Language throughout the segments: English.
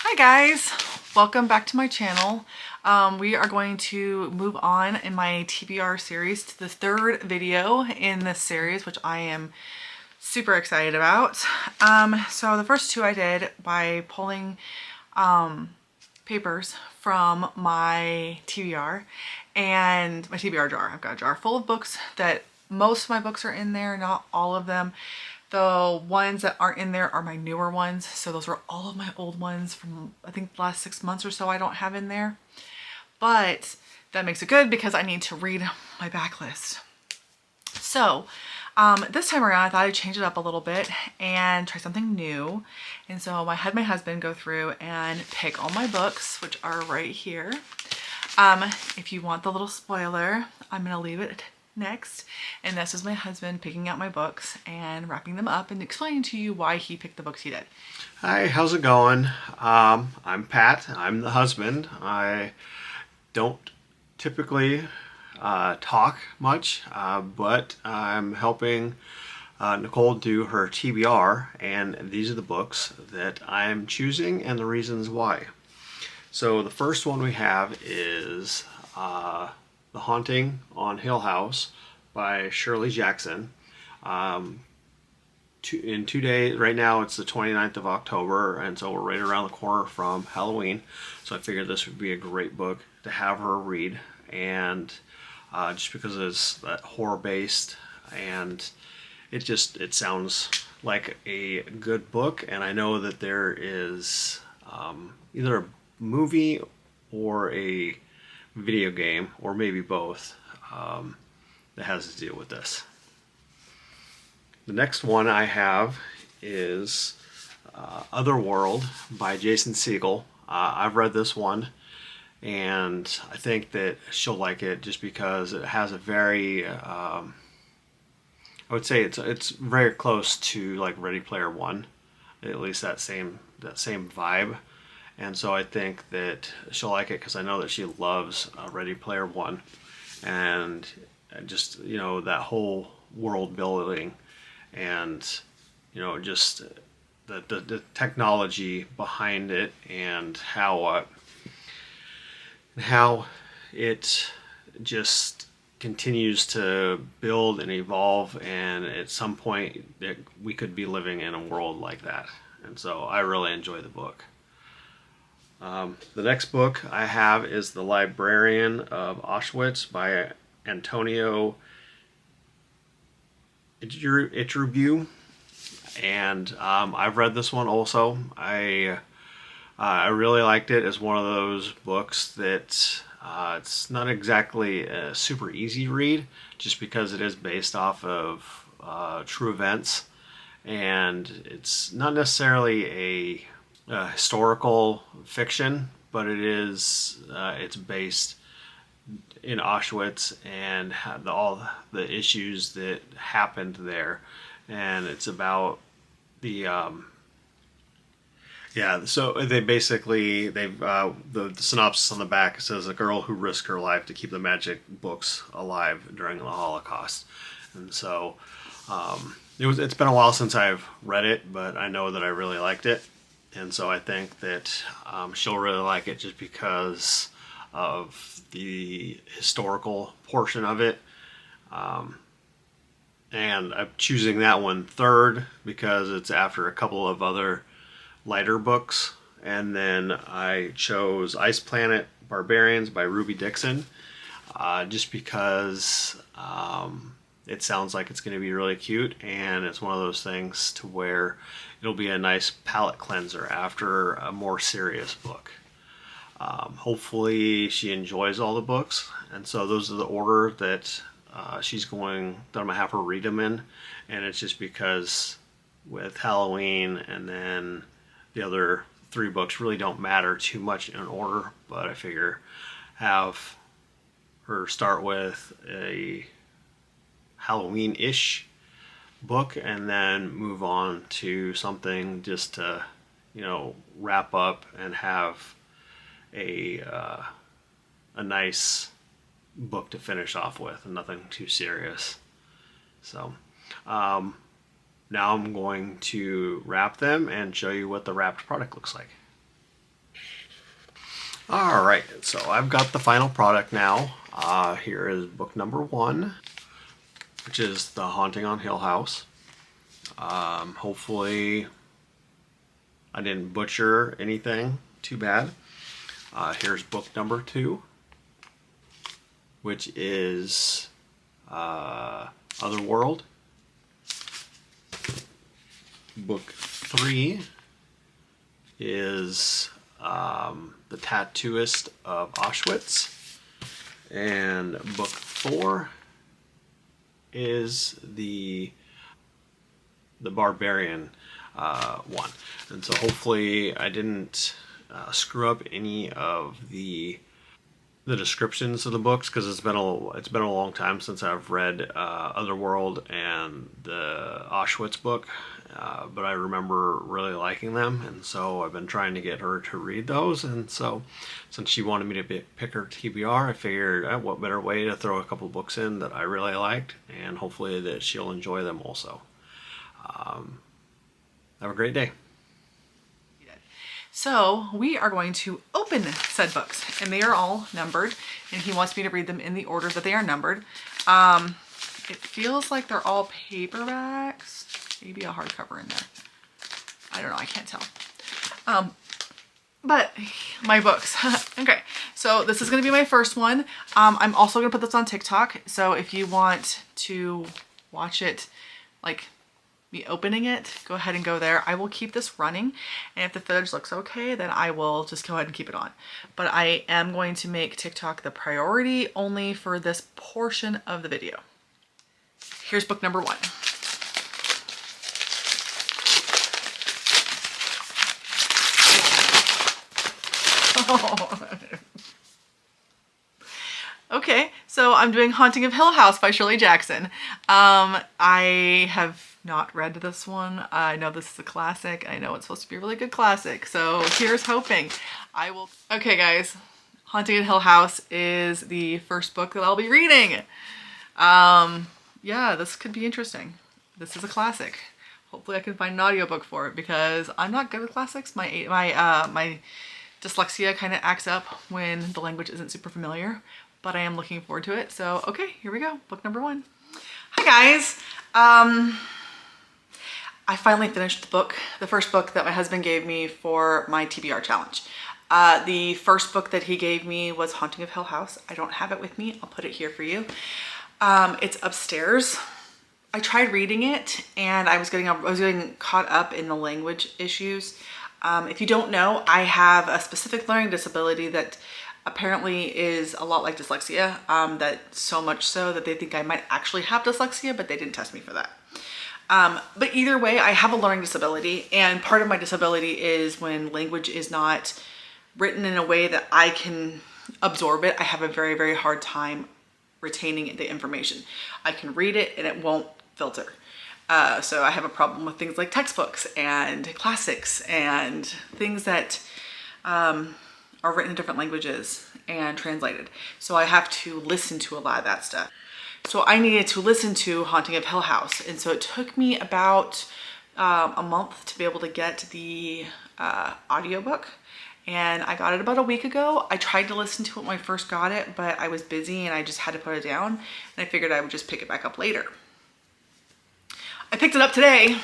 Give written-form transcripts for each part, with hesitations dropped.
Hi guys, welcome back to my channel. We are going to move on in my TBR series to the third video in this series, which I am super excited about. So the first two I did by pulling papers from my TBR and my TBR jar. I've got a jar full of books that most of my books are in there, not all of them. The ones that aren't in there are my newer ones. So those are all of my old ones from I think the last 6 months or so I don't have in there. But that makes it good because I need to read my backlist. So this time around I thought I'd change it up a little bit and try something new. And so I had my husband go through and pick all my books, which are right here. If you want the little spoiler, I'm gonna leave it next, and this is my husband picking out my books and wrapping them up and explaining to you why he picked the books he did. Hi, how's it going? I'm Pat. I'm the husband. I don't typically talk much, but I'm helping Nicole do her TBR, and these are the books that I'm choosing and the reasons why. So the first one we have is The Haunting on Hill House by Shirley Jackson. In 2 days, right now it's the 29th of October, and so we're right around the corner from Halloween. So I figured this would be a great book to have her read, and just because it's horror based, and it sounds like a good book. And I know that there is either a movie or a video game, or maybe both, that has to deal with this. The next one I have is Otherworld by Jason Segel. I've read this one, and I think that she'll like it just because it has a very, I would say it's very close to like Ready Player One, at least that same vibe. And so I think that she'll like it because I know that she loves Ready Player One, and just that whole world building, and just the technology behind it, and how it just continues to build and evolve, and at some point we could be living in a world like that. And so I really enjoy the book. The next book I have is The Librarian of Auschwitz by Antonio Ichirbu, and I've read this one also. I really liked it. It's one of those books that it's not exactly a super easy read, just because it is based off of true events, and it's not necessarily a historical fiction, but it's based in Auschwitz and all the issues that happened there, and it's about the so the synopsis on the back says a girl who risked her life to keep the magic books alive during the Holocaust. And so it's been a while since I've read it, but I know that I really liked it. And so I think that she'll really like it just because of the historical portion of it. And I'm choosing that one third because it's after a couple of other lighter books. And then I chose Ice Planet Barbarians by Ruby Dixon, just because it sounds like it's going to be really cute, and it's one of those things to where it'll be a nice palate cleanser after a more serious book. Hopefully she enjoys all the books, and so those are the order that I'm gonna have her read them in. And it's just because with Halloween and then the other 3 books really don't matter too much in order, but I figure have her start with a Halloween-ish book and then move on to something just to wrap up and have a nice book to finish off with, and nothing too serious. So now I'm going to wrap them and show you what the wrapped product looks like. All right, so I've got the final product now. Here is book number 1, which is The Haunting on Hill House. Hopefully I didn't butcher anything too bad. Here's book number 2, which is Otherworld. Book 3 is The Tattooist of Auschwitz. And book 4 is the Barbarian one. And so hopefully I didn't screw up any of the descriptions of the books, because it's been a long time since I've read Otherworld and the Auschwitz book, but I remember really liking them, and so I've been trying to get her to read those. And so since she wanted me to pick her TBR, I figured what better way to throw a couple books in that I really liked, and hopefully that she'll enjoy them also. Have a great day. So we are going to open said books, and they are all numbered, and he wants me to read them in the order that they are numbered. It feels like they're all paperbacks, maybe a hardcover in there. I don't know, I can't tell. But my books. Okay, so this is gonna be my first one. I'm also gonna put this on TikTok, so if you want to watch it, like me opening it, go ahead and go there. I will keep this running, and if the footage looks okay, then I will just go ahead and keep it on. But I am going to make TikTok the priority only for this portion of the video. Here's book number 1. Okay, so I'm doing Haunting of Hill House by Shirley Jackson. I have not read this one. I know this is a classic. I know it's supposed to be a really good classic. So here's hoping. Okay guys, Haunting of Hill House is the first book that I'll be reading. Yeah, this could be interesting. This is a classic. Hopefully I can find an audiobook for it, because I'm not good with classics. My dyslexia kind of acts up when the language isn't super familiar, but I am looking forward to it. So, okay, here we go. Book number 1. Hi guys. I finally finished the book, the first book that my husband gave me for my TBR challenge. The first book that he gave me was Haunting of Hill House. I don't have it with me. I'll put it here for you. It's upstairs. I tried reading it, and I was getting caught up in the language issues. If you don't know, I have a specific learning disability that apparently is a lot like dyslexia, that so much so that they think I might actually have dyslexia, but they didn't test me for that. But either way, I have a learning disability, and part of my disability is when language is not written in a way that I can absorb it. I have a very, very hard time retaining the information. I can read it and it won't filter. So I have a problem with things like textbooks and classics and things that are written in different languages and translated. So I have to listen to a lot of that stuff. So I needed to listen to Haunting of Hill House. And so it took me about a month to be able to get the audiobook. And I got it about a week ago. I tried to listen to it when I first got it, but I was busy and I just had to put it down. And I figured I would just pick it back up later. I picked it up today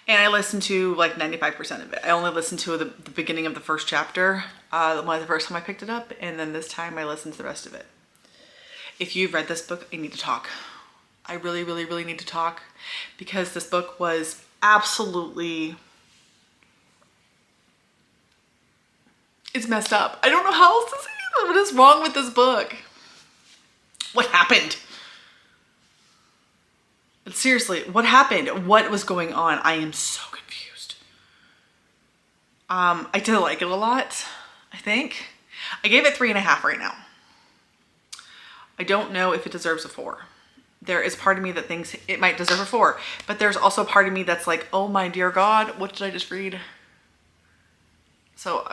and I listened to like 95% of it. I only listened to the beginning of the first chapter the first time I picked it up, and then this time I listened to the rest of it. If you've read this book, I need to talk. I really, really, really need to talk, because this book was absolutely, it's messed up. I don't know how else to say it. What is wrong with this book? What happened? Seriously, what happened? What was going on? I am so confused. I did like it a lot, I think. I gave it 3.5 right now. I don't know if it deserves a 4. There is part of me that thinks it might deserve a 4, but there's also part of me that's like, oh my dear God, what did I just read? So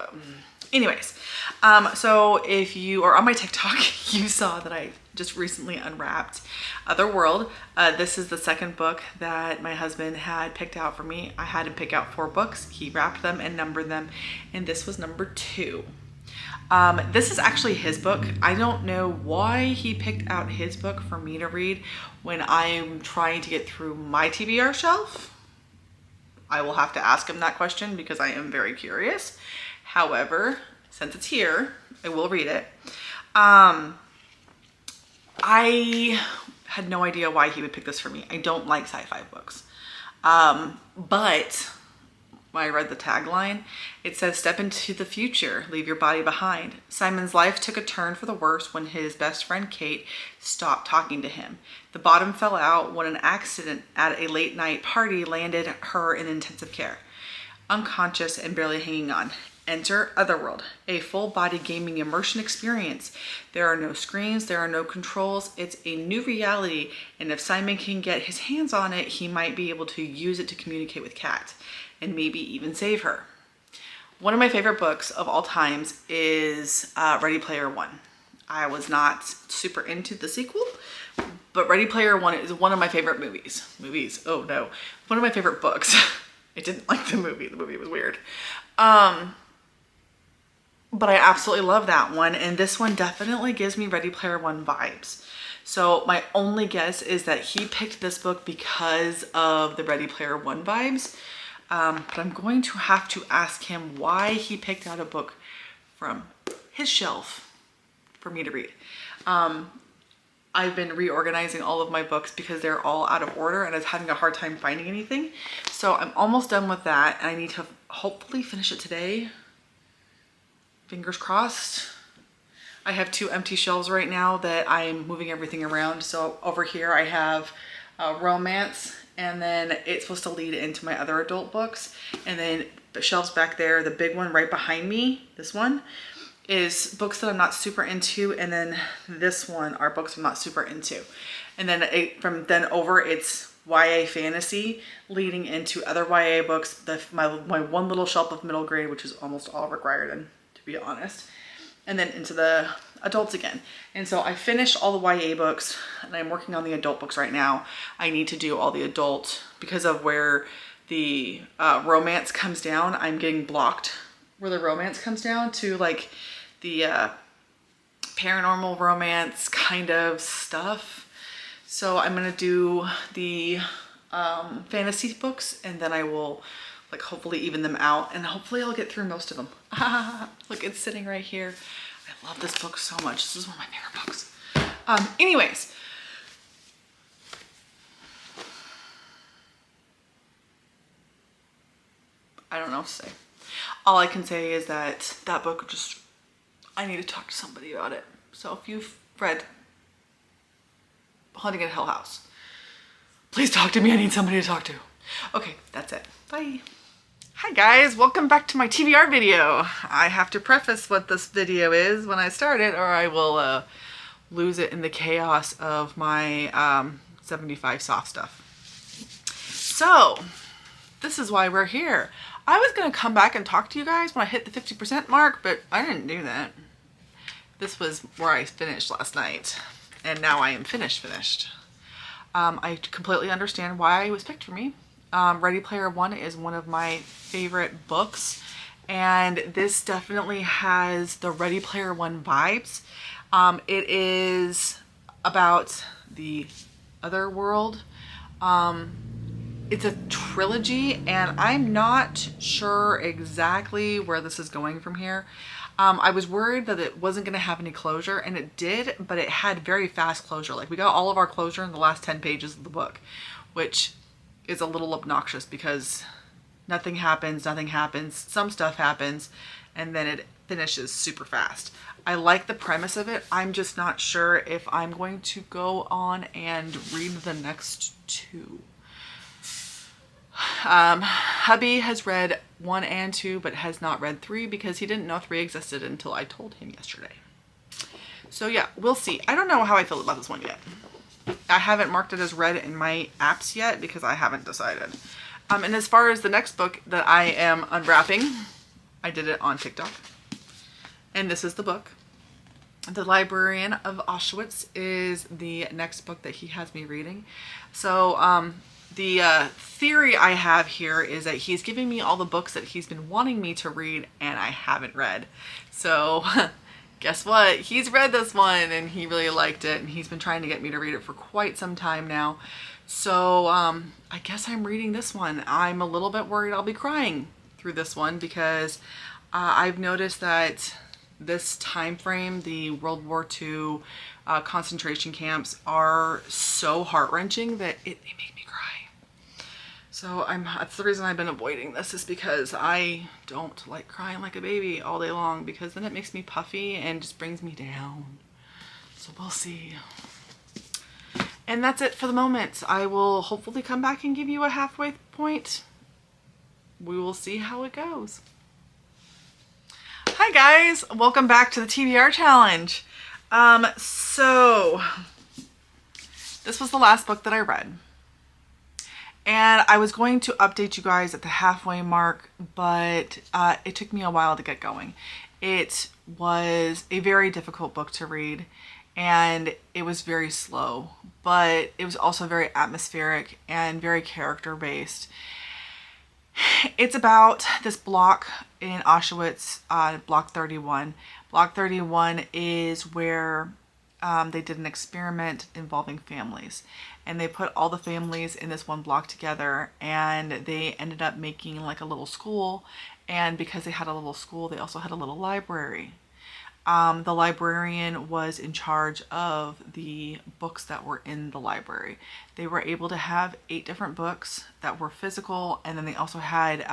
anyways, so if you are on my TikTok, you saw that I just recently unwrapped Otherworld. This is the second book that my husband had picked out for me. I had him pick out 4 books. He wrapped them and numbered them, and this was number 2. This is actually his book. I don't know why he picked out his book for me to read when I'm trying to get through my TBR shelf. I will have to ask him that question because I am very curious. However, since it's here, I will read it. I had no idea why he would pick this for me. I don't like sci-fi books. But when I read the tagline, it says, "Step into the future, leave your body behind." Simon's life took a turn for the worse when his best friend Kate stopped talking to him. The bottom fell out when an accident at a late night party landed her in intensive care, unconscious and barely hanging on. Enter Otherworld, a full-body gaming immersion experience. There are no screens, there are no controls. It's a new reality, and if Simon can get his hands on it, he might be able to use it to communicate with Kat and maybe even save her. One of my favorite books of all times is Ready Player One. I was not super into the sequel, but Ready Player One is one of my favorite movies. Oh no. One of my favorite books. I didn't like the movie. The movie was weird. But I absolutely love that one. And this one definitely gives me Ready Player One vibes. So my only guess is that he picked this book because of the Ready Player One vibes. But I'm going to have to ask him why he picked out a book from his shelf for me to read. I've been reorganizing all of my books because they're all out of order and I was having a hard time finding anything. So I'm almost done with that. And I need to hopefully finish it today. Fingers crossed. I have 2 empty shelves right now that I'm moving everything around. So over here I have romance, and then it's supposed to lead into my other adult books. And then the shelves back there, the big one right behind me, this one, is books that I'm not super into. And then this one are books I'm not super into. And then from then over, it's YA fantasy leading into other YA books. My one little shelf of middle grade, which is almost all Rick Riordan, to be honest, and then into the adults again. And so I finished all the YA books and I'm working on the adult books right now. I need to do all the adult because of where the romance comes down. I'm getting blocked where the romance comes down to like the paranormal romance kind of stuff. So I'm gonna do the fantasy books and then I will like hopefully even them out and hopefully I'll get through most of them. Look, it's sitting right here. I love this book so much. This is one of my favorite books. Anyways. I don't know what to say. All I can say is that that book just, I need to talk to somebody about it. So if you've read Haunting at Hill House, please talk to me. I need somebody to talk to. Okay, that's it. Bye. Hi guys, welcome back to my TBR video. I have to preface what this video is when I start it or I will lose it in the chaos of my 75 soft stuff. So, this is why we're here. I was going to come back and talk to you guys when I hit the 50% mark, but I didn't do that. This was where I finished last night, and now I am finished. I completely understand why it was picked for me. Ready Player One is one of my favorite books, and this definitely has the Ready Player One vibes. It is about the other world. It's a trilogy, and I'm not sure exactly where this is going from here. I was worried that it wasn't going to have any closure, and it did, but it had very fast closure. Like, we got all of our closure in the last 10 pages of the book, which is a little obnoxious because nothing happens, some stuff happens, and then it finishes super fast. I like the premise of it. I'm just not sure if I'm going to go on and read the next 2. Hubby has read 1 and 2, but has not read 3 because he didn't know 3 existed until I told him yesterday. So yeah, we'll see. I don't know how I feel about this one yet. I haven't marked it as read in my apps yet because I haven't decided. And as far as the next book that I am unwrapping, I did it on TikTok. And this is the book. The Librarian of Auschwitz is the next book that he has me reading. So the theory I have here is that he's giving me all the books that he's been wanting me to read and I haven't read. So guess what? He's read this one and he really liked it, and he's been trying to get me to read it for quite some time now. So I guess I'm reading this one. I'm a little bit worried I'll be crying through this one because I've noticed that this time frame, the World War II concentration camps, are so heart-wrenching that it made me cry. So that's the reason I've been avoiding this, is because I don't like crying like a baby all day long, because then it makes me puffy and just brings me down. So we'll see. And that's it for the moment. I will hopefully come back and give you a halfway point. We will see how it goes. Hi guys, welcome back to the TBR challenge. So this was the last book that I read. And I was going to update you guys at the halfway mark, but it took me a while to get going. It was a very difficult book to read, and it was very slow, but it was also very atmospheric and very character-based. It's about this block in Auschwitz, Block 31. Block 31 is where they did an experiment involving families, and they put all the families in this one block together, and they ended up making like a little school. And because they had a little school, they also had a little library. The librarian was in charge of the books that were in the library. They were able to have 8 different books that were physical, and then they also had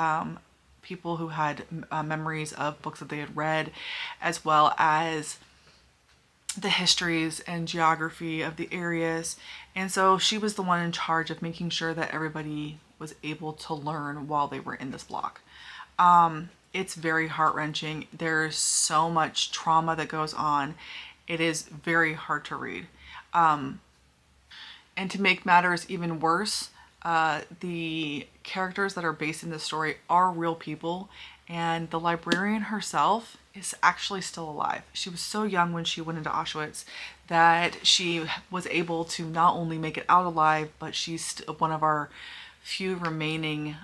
people who had memories of books that they had read, as well as the histories and geography of the areas. And so she was the one in charge of making sure that everybody was able to learn while they were in this block. It's very heart-wrenching. There's so much trauma that goes on. It is very hard to read. And to make matters even worse, the characters that are based in this story are real people, and the librarian herself is actually still alive. She was so young when she went into Auschwitz that she was able to not only make it out alive, but she's one of our few remaining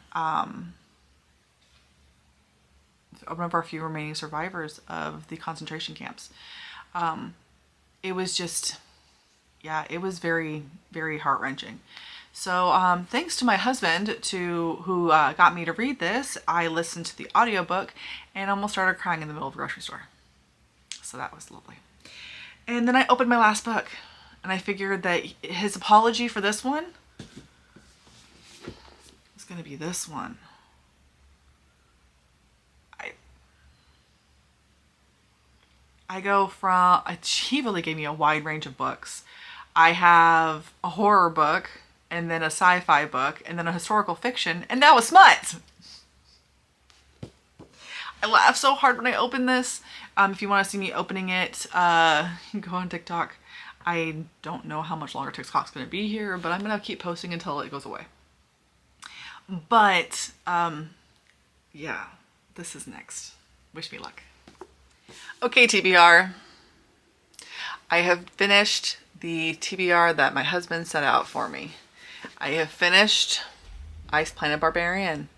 survivors of the concentration camps. It was just, yeah, it was very, very heart-wrenching. So thanks to my husband who got me to read this, I listened to the audiobook and almost started crying in the middle of the grocery store. So that was lovely. And then I opened my last book, and I figured that his apology for this one is going to be this one. I go from, he really gave me a wide range of books. I have a horror book, and then a sci-fi book, and then a historical fiction, and now a smut. I laughed so hard when I opened this. If you want to see me opening it, go on TikTok. I don't know how much longer TikTok's going to be here, but I'm going to keep posting until it goes away. But, yeah, this is next. Wish me luck. Okay, TBR. I have finished the TBR that my husband set out for me. I have finished Ice Planet Barbarian.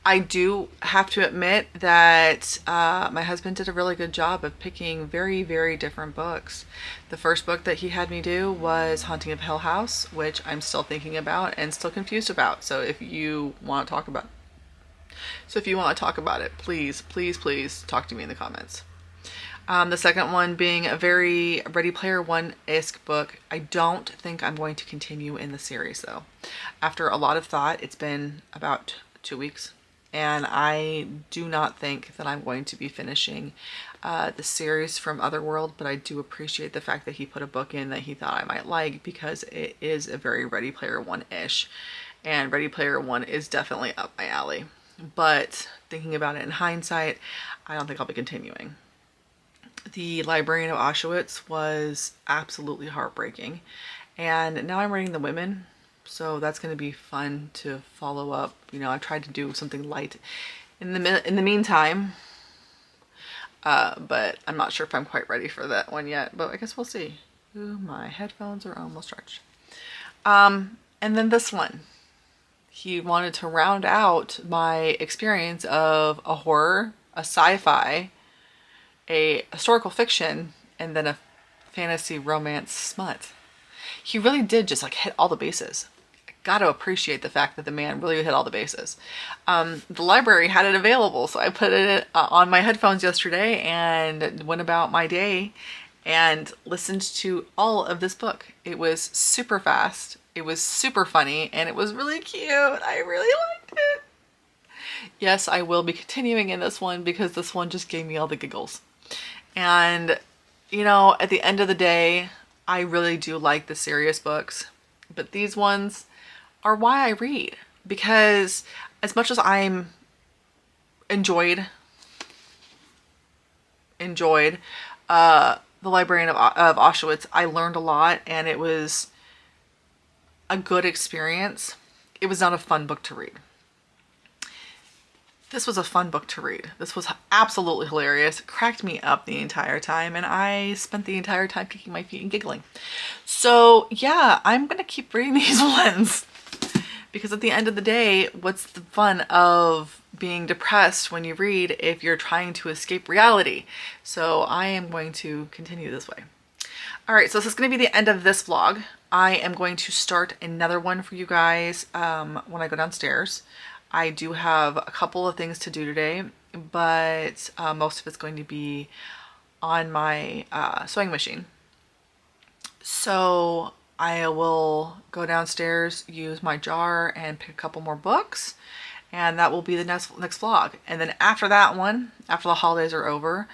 I do have to admit that my husband did a really good job of picking very, very different books. The first book that he had me do was Haunting of Hill House, which I'm still thinking about and still confused about. So if you want to talk about it, please, please, please talk to me in the comments. The second one being a very Ready Player One-esque book. I don't think I'm going to continue in the series though. After a lot of thought, it's been about 2 weeks, and I do not think that I'm going to be finishing the series from Otherworld, but I do appreciate the fact that he put a book in that he thought I might like, because it is a very Ready Player One-ish, and Ready Player One is definitely up my alley. But thinking about it in hindsight, I don't think I'll be continuing. The Librarian of Auschwitz was absolutely heartbreaking, and now I'm reading The Women, so that's going to be fun to follow up. You know, I've tried to do something light in the meantime, but I'm not sure if I'm quite ready for that one yet, but I guess we'll see. Ooh, my headphones are almost charged. And then this one. He wanted to round out my experience of a horror, a sci-fi, a historical fiction, and then a fantasy romance smut. He really did just like hit all the bases. I gotta appreciate the fact that the man really hit all the bases. The library had it available, so I put it on my headphones yesterday and went about my day and listened to all of this book. It was super fast, it was super funny, and it was really cute. I really liked it. Yes, I will be continuing in this one because this one just gave me all the giggles. And, you know, at the end of the day, I really do like the serious books, but these ones are why I read. Because as much as I'm enjoyed The Librarian of Auschwitz, I learned a lot and it was a good experience. It was not a fun book to read. This was a fun book to read. This was absolutely hilarious. It cracked me up the entire time, and I spent the entire time kicking my feet and giggling. So yeah, I'm gonna keep reading these ones because at the end of the day, what's the fun of being depressed when you read if you're trying to escape reality? So I am going to continue this way. All right, so this is going to be the end of this vlog. I am going to start another one for you guys when I go downstairs. I do have a couple of things to do today, but most of it's going to be on my sewing machine. So I will go downstairs, use my jar, and pick a couple more books, and that will be the next vlog. And then after that one, after the holidays are over,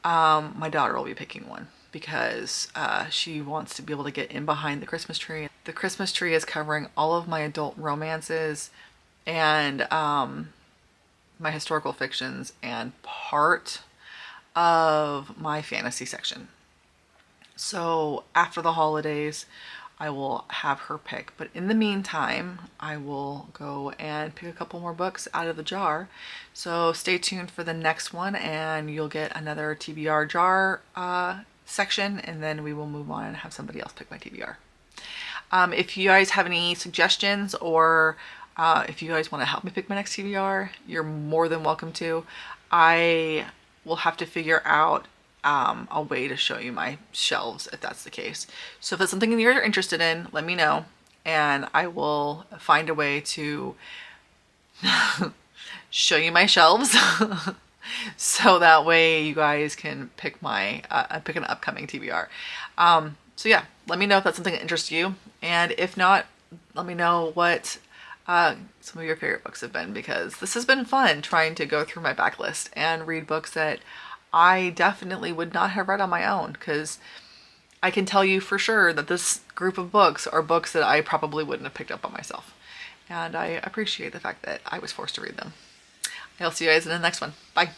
my daughter will be picking one because she wants to be able to get in behind the Christmas tree. The Christmas tree is covering all of my adult romances and my historical fictions and part of my fantasy section. So after the holidays, I will have her pick. But in the meantime, I will go and pick a couple more books out of the jar. So stay tuned for the next one and you'll get another TBR jar section, and then we will move on and have somebody else pick my TBR. If you guys have any suggestions or if you guys want to help me pick my next TBR, you're more than welcome to. I will have to figure out a way to show you my shelves if that's the case. So if it's something you're interested in, let me know and I will find a way to show you my shelves so that way you guys can pick my pick an upcoming TBR. So yeah, let me know if that's something that interests you, and if not, let me know what some of your favorite books have been, because this has been fun trying to go through my backlist and read books that I definitely would not have read on my own, because I can tell you for sure that this group of books are books that I probably wouldn't have picked up on myself. And I appreciate the fact that I was forced to read them. I'll see you guys in the next one. Bye.